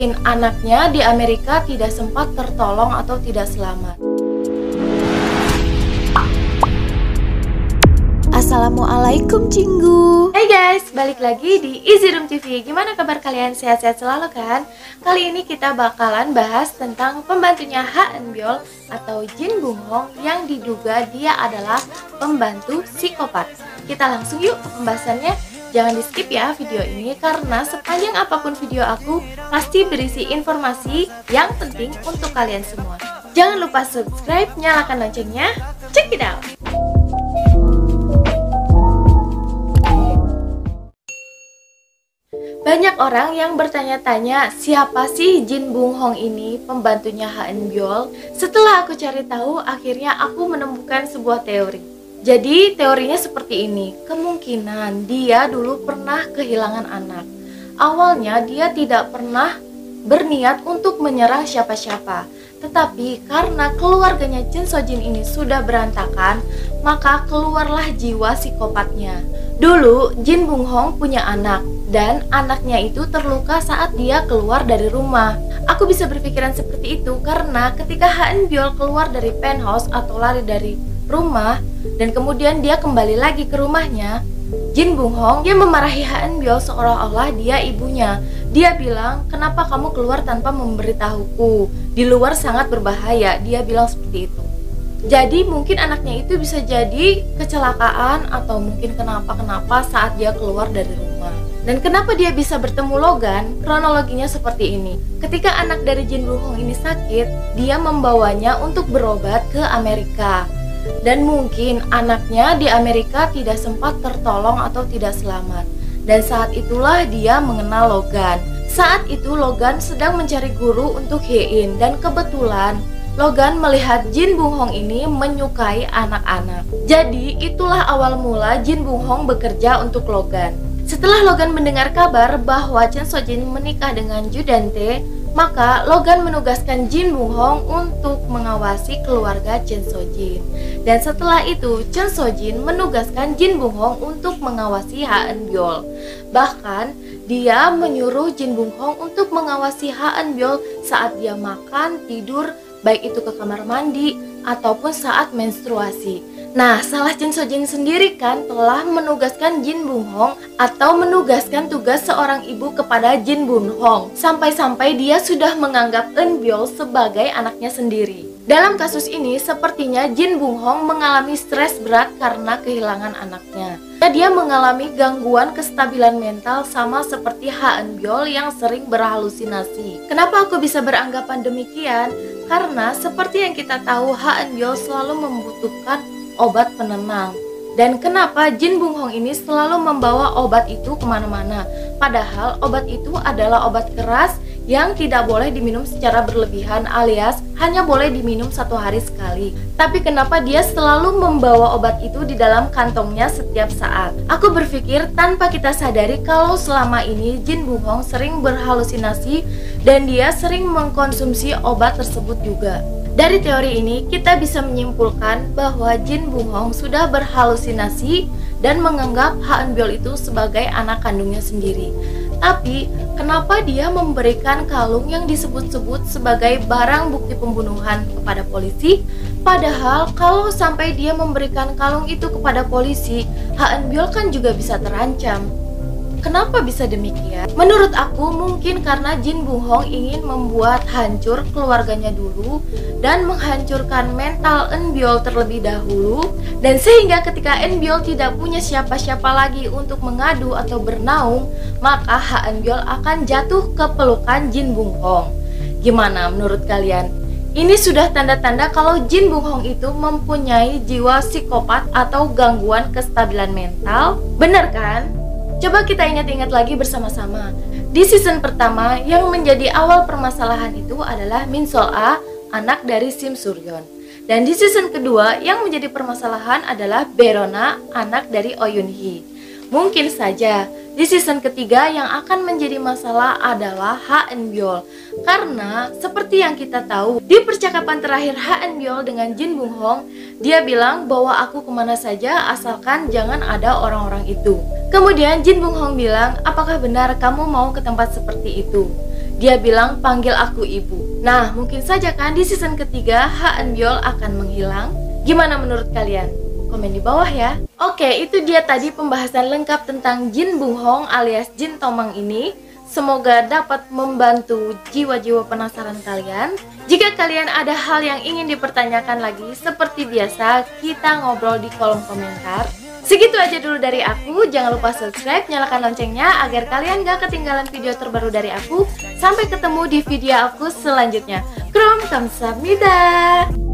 Anaknya di Amerika tidak sempat tertolong atau tidak selamat. Assalamualaikum Cinggu. Hai guys, balik lagi di Easy Room TV. Gimana kabar kalian? Sehat-sehat selalu kan? Kali ini kita bakalan bahas tentang pembantunya Ha Eun Byul atau Jin Bung Hong yang diduga dia adalah pembantu psikopat. Kita langsung yuk ke pembahasannya. Jangan di skip ya video ini karena sepanjang apapun video aku pasti berisi informasi yang penting untuk kalian semua. Jangan lupa subscribe, nyalakan loncengnya. Check it out. Banyak orang yang bertanya-tanya siapa sih Jin Bung Hong ini, pembantunya Ha Eun Byul. Setelah aku cari tahu, akhirnya aku menemukan sebuah teori. Jadi teorinya seperti ini, kemungkinan dia dulu pernah kehilangan anak. Awalnya dia tidak pernah berniat untuk menyerang siapa-siapa. Tetapi karena keluarganya Jin So Jin ini sudah berantakan, maka keluarlah jiwa psikopatnya. Dulu Jin Bung Hong punya anak dan anaknya itu terluka saat dia keluar dari rumah. Aku bisa berpikiran seperti itu karena ketika Ha Eun Byul keluar dari penthouse atau lari dari rumah dan kemudian dia kembali lagi ke rumahnya, Jin Bung Hong dia memarahi Ha Eun Byul seolah-olah dia ibunya. Dia bilang, "Kenapa kamu keluar tanpa memberitahuku? Di luar sangat berbahaya." Dia bilang seperti itu. Jadi mungkin anaknya itu bisa jadi kecelakaan atau mungkin kenapa-kenapa saat dia keluar dari rumah. Dan kenapa dia bisa bertemu Logan? Kronologinya seperti ini. Ketika anak dari Jin Bung Hong ini sakit, dia membawanya untuk berobat ke Amerika. Dan mungkin anaknya di Amerika tidak sempat tertolong atau tidak selamat. Dan saat itulah dia mengenal Logan. Saat itu Logan sedang mencari guru untuk Hye-in. Dan kebetulan Logan melihat Jin Bung Hong ini menyukai anak-anak. Jadi itulah awal mula Jin Bung Hong bekerja untuk Logan. Setelah Logan mendengar kabar bahwa Chen So Jin menikah dengan Ju Dan-tae, maka Logan menugaskan Jin Bung Hong untuk mengawasi keluarga Chen So Jin. Dan setelah itu Chen So Jin menugaskan Jin Bung Hong untuk mengawasi Ha Eun Byul. Bahkan dia menyuruh Jin Bung Hong untuk mengawasi Ha Eun Byul saat dia makan, tidur, baik itu ke kamar mandi ataupun saat menstruasi. Nah, salah Chen So Jin sendiri kan telah menugaskan Jin Bung Hong atau menugaskan tugas seorang ibu kepada Jin Bung Hong. Sampai-sampai dia sudah menganggap Eun Byul sebagai anaknya sendiri. Dalam kasus ini, sepertinya Jin Bung Hong mengalami stres berat karena kehilangan anaknya. Dia mengalami gangguan kestabilan mental sama seperti Ha Eun Byul yang sering berhalusinasi. Kenapa aku bisa beranggapan demikian? Karena seperti yang kita tahu, Ha Eun Byul selalu membutuhkan obat penenang. Dan kenapa Jin Bung Hong ini selalu membawa obat itu kemana-mana? Padahal obat itu adalah obat keras yang tidak boleh diminum secara berlebihan alias hanya boleh diminum 1 hari sekali. Tapi kenapa dia selalu membawa obat itu di dalam kantongnya setiap saat? Aku berpikir tanpa kita sadari kalau selama ini Jin Bung Hong sering berhalusinasi dan dia sering mengkonsumsi obat tersebut juga. Dari teori ini, kita bisa menyimpulkan bahwa Jin Bung Hong sudah berhalusinasi dan menganggap Ha Eun Byul itu sebagai anak kandungnya sendiri. Tapi, kenapa dia memberikan kalung yang disebut-sebut sebagai barang bukti pembunuhan kepada polisi? Padahal, kalau sampai dia memberikan kalung itu kepada polisi, Ha Eun Byul kan juga bisa terancam. Kenapa bisa demikian? Menurut aku mungkin karena Jin Bung Hong ingin membuat hancur keluarganya dulu dan menghancurkan mental Eun Byul terlebih dahulu, dan sehingga ketika Eun Byul tidak punya siapa-siapa lagi untuk mengadu atau bernaung, maka Ha Eun Byul akan jatuh ke pelukan Jin Bung Hong. Gimana menurut kalian? Ini sudah tanda-tanda kalau Jin Bung Hong itu mempunyai jiwa psikopat atau gangguan kestabilan mental. Bener kan? Coba kita ingat-ingat lagi bersama-sama. Di season pertama, yang menjadi awal permasalahan itu adalah Min Sol-a, anak dari Sim Suryon. Dan di season kedua, yang menjadi permasalahan adalah Berona, anak dari Oh Yoon Hee. Mungkin saja di season ketiga yang akan menjadi masalah adalah Ha Eun Byul. Karena seperti yang kita tahu, di percakapan terakhir Ha Eun Byul dengan Jin Bung Hong, dia bilang bahwa aku kemana saja asalkan jangan ada orang-orang itu. Kemudian Jin Bung Hong bilang, apakah benar kamu mau ke tempat seperti itu? Dia bilang panggil aku ibu. Nah, mungkin saja kan di season ketiga Han Byul akan menghilang. Gimana menurut kalian? Komen di bawah ya. Oke, itu dia tadi pembahasan lengkap tentang Jin Bung Hong alias Jin Tomang ini. Semoga dapat membantu jiwa-jiwa penasaran kalian. Jika kalian ada hal yang ingin dipertanyakan lagi, seperti biasa, kita ngobrol di kolom komentar. Segitu aja dulu dari aku. Jangan lupa subscribe, nyalakan loncengnya agar kalian gak ketinggalan video terbaru dari aku. Sampai ketemu di video aku selanjutnya. Krom kamsahamnida.